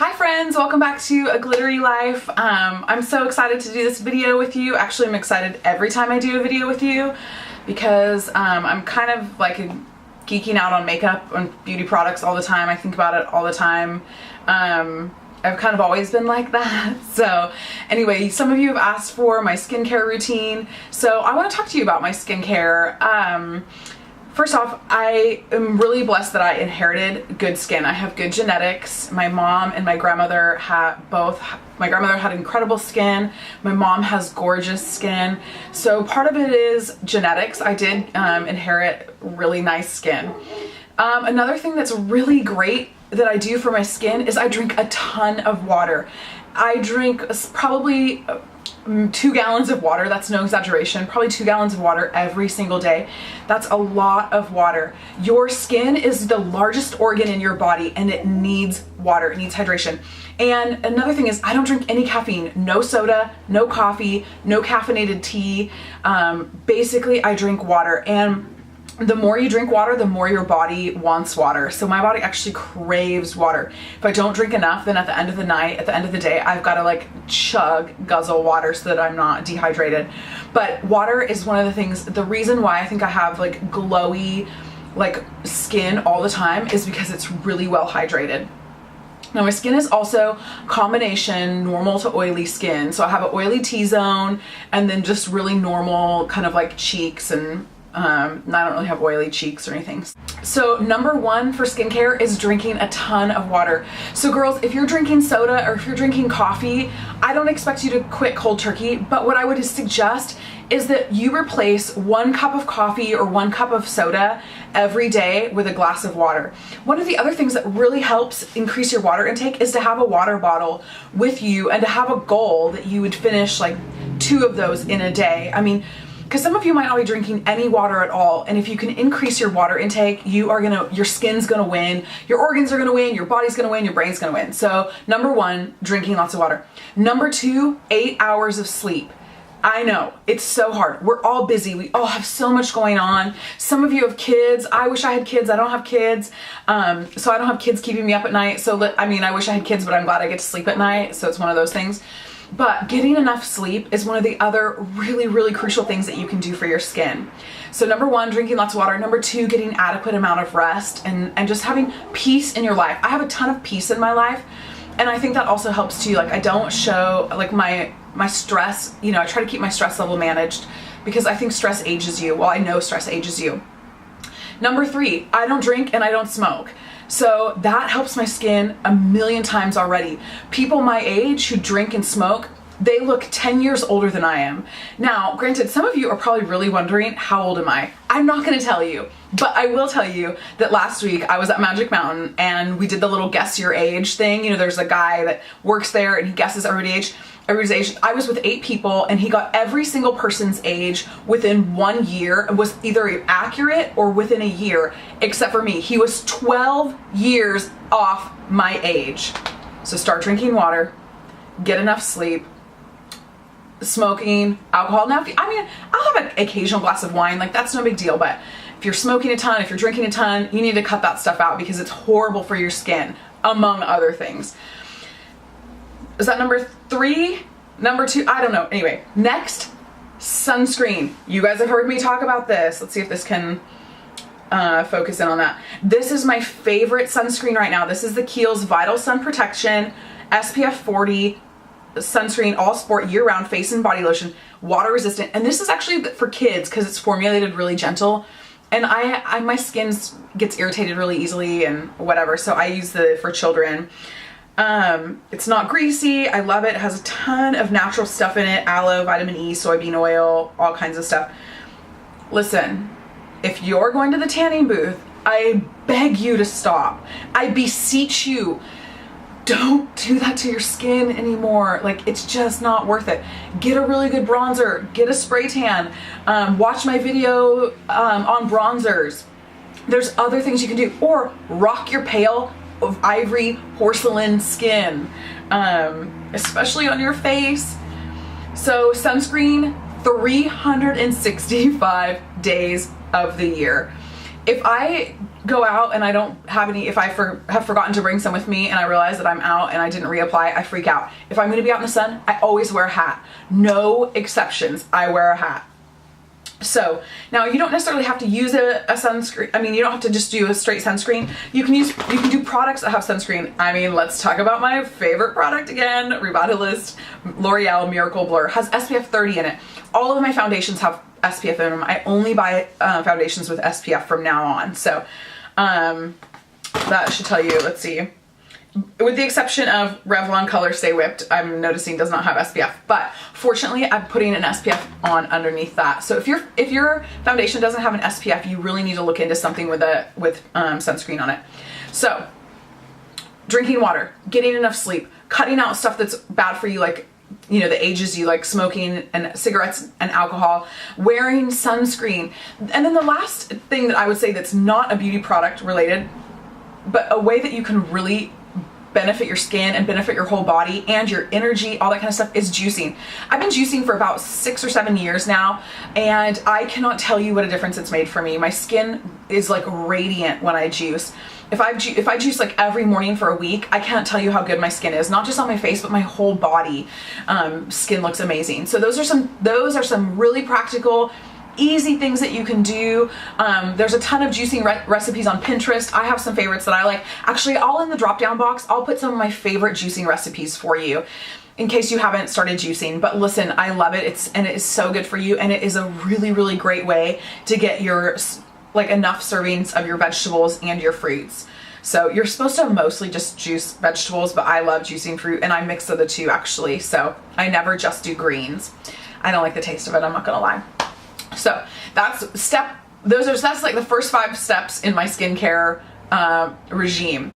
Hi friends, welcome back to A Glittery Life. I'm so excited to do this video with you. Actually, I'm excited every time I do a video with you because I'm kind of like geeking out on makeup and beauty products all the time. I think about it all the time. I've kind of always been like that. So anyway, some of you have asked for my skincare routine. So I want to talk to you about my skincare. First off, I am really blessed that I inherited good skin. I have good genetics. My mom and my grandmother had both. My grandmother had incredible skin. My mom has gorgeous skin. So part of it is genetics. I did inherit really nice skin. Another thing that's really great that I do for my skin is I drink a ton of water. I drink probably 2 gallons of water. That's no exaggeration. Probably 2 gallons of water every single day. That's a lot of water. Your skin is the largest organ in your body and it needs water. It needs hydration. And another thing is I don't drink any caffeine. No soda, no coffee, no caffeinated tea. Basically, I drink water. And the more you drink water, the more your body wants water. So my body actually craves water. If I don't drink enough, then at the end of the night, at the end of the day, I've got to like guzzle water so that I'm not dehydrated. But water is one of the things, the reason why I think I have like glowy like skin all the time is because it's really well hydrated. Now my skin is also combination normal to oily skin. So I have an oily T-zone and then just really normal kind of like cheeks, and I don't really have oily cheeks or anything. So number one for skincare is drinking a ton of water. So girls, if you're drinking soda or if you're drinking coffee, I don't expect you to quit cold turkey, but what I would suggest is that you replace 1 cup of coffee or 1 cup of soda every day with a glass of water. One of the other things that really helps increase your water intake is to have a water bottle with you and to have a goal that you would finish like 2 of those in a day. I mean, because some of you might not be drinking any water at all, and if you can increase your water intake, your skin's gonna win, your organs are gonna win, your body's gonna win, your brain's gonna win. So number 1, drinking lots of water. Number 2, 8 hours of sleep. I know, it's so hard. We're all busy. We all have so much going on. Some of you have kids. I wish I had kids. I don't have kids. So I don't have kids keeping me up at night. I wish I had kids, but I'm glad I get to sleep at night. So it's one of those things. But getting enough sleep is one of the other really, really crucial things that you can do for your skin. So number 1, drinking lots of water. Number 2, getting adequate amount of rest and just having peace in your life. I have a ton of peace in my life. And I think that also helps too. Like I don't show like my stress, I try to keep my stress level managed because I think stress ages you. Well, I know stress ages you. Number 3, I don't drink and I don't smoke. So that helps my skin a million times already. People my age who drink and smoke, they look 10 years older than I am. Now, granted, some of you are probably really wondering, how old am I? I'm not gonna tell you, but I will tell you that last week I was at Magic Mountain and we did the little guess your age thing. There's a guy that works there and he guesses everybody's age. I was with 8 people and he got every single person's age within 1 year. It was either accurate or within a year, except for me. He was 12 years off my age. So start drinking water, get enough sleep, smoking, alcohol. Now, I'll have an occasional glass of wine, like that's no big deal, but if you're smoking a ton, if you're drinking a ton, you need to cut that stuff out because it's horrible for your skin, among other things. Is that number 3? Number 2? I don't know. Anyway, next, sunscreen. You guys have heard me talk about this. Let's see if this can focus in on that. This is my favorite sunscreen right now. This is the Kiehl's Vital Sun Protection SPF 40 sunscreen, all sport, year-round face and body lotion, water resistant. And this is actually for kids because it's formulated really gentle. And my skin gets irritated really easily and whatever, so I use for children. It's not greasy. I love it. It has a ton of natural stuff in it. Aloe, vitamin E, soybean oil, all kinds of stuff. Listen, if you're going to the tanning booth, I beg you to stop. I beseech you, don't do that to your skin anymore. Like, it's just not worth it. Get a really good bronzer, get a spray tan, watch my video on bronzers. There's other things you can do, or rock your pale of ivory porcelain skin, especially on your face. So sunscreen 365 days of the year. If I go out and I don't have any, if I have forgotten to bring some with me and I realize that I'm out and I didn't reapply, I freak out. If I'm gonna be out in the sun, I always wear a hat. No exceptions, I wear a hat. So now you don't necessarily have to use a sunscreen. I mean, you don't have to just do a straight sunscreen. You can do products that have sunscreen. I mean, let's talk about my favorite product again, Revitalist L'Oreal Miracle Blur. Has SPF 30 in it. All of my foundations have SPF in them. I only buy foundations with SPF from now on. So that should tell you, let's see. With the exception of Revlon Color Stay Whipped, I'm noticing does not have SPF, but fortunately I'm putting an SPF on underneath that. So if your foundation doesn't have an SPF, you really need to look into something with sunscreen on it. So drinking water, getting enough sleep, cutting out stuff that's bad for you, like, you know, that ages you, like smoking and cigarettes and alcohol, wearing sunscreen. And then the last thing that I would say that's not a beauty product related, but a way that you can really benefit your skin and benefit your whole body and your energy, all that kind of stuff, is juicing. I've been juicing for about 6 or 7 years now, and I cannot tell you what a difference it's made for me. My skin is like radiant when I juice. If I juice like every morning for a week, I can't tell you how good my skin is. Not just on my face, but my whole body. Skin looks amazing. So those are some really practical, easy things that you can do. There's a ton of juicing recipes on Pinterest. I have some favorites that I like. Actually, all in the drop down box, I'll put some of my favorite juicing recipes for you in case you haven't started juicing. But listen, I love it. It is so good for you, and it is a really, really great way to get your enough servings of your vegetables and your fruits. So you're supposed to mostly just juice vegetables, but I love juicing fruit, and I mix the two actually. So I never just do greens. I don't like the taste of it, I'm not gonna lie. So that's like the first 5 steps in my skincare regime.